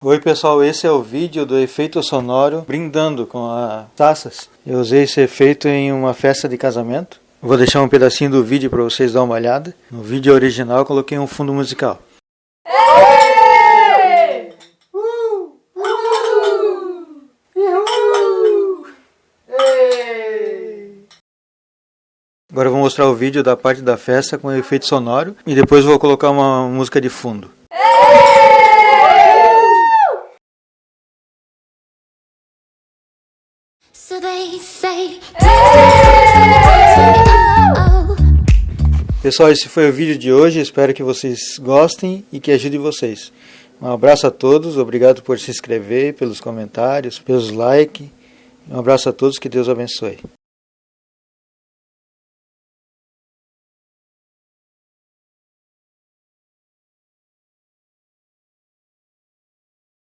Oi pessoal, esse é o vídeo do efeito sonoro brindando com as taças. Eu usei esse efeito em uma festa de casamento. Vou deixar um pedacinho do vídeo para vocês darem uma olhada. No vídeo original eu coloquei um fundo musical. Agora eu vou mostrar o vídeo da parte da festa com efeito sonoro e depois vou colocar uma música de fundo. Pessoal, esse foi o vídeo de hoje, espero que vocês gostem e que ajude vocês. Um abraço a todos, obrigado por se inscrever, pelos comentários, pelos likes. Um abraço a todos, que Deus abençoe.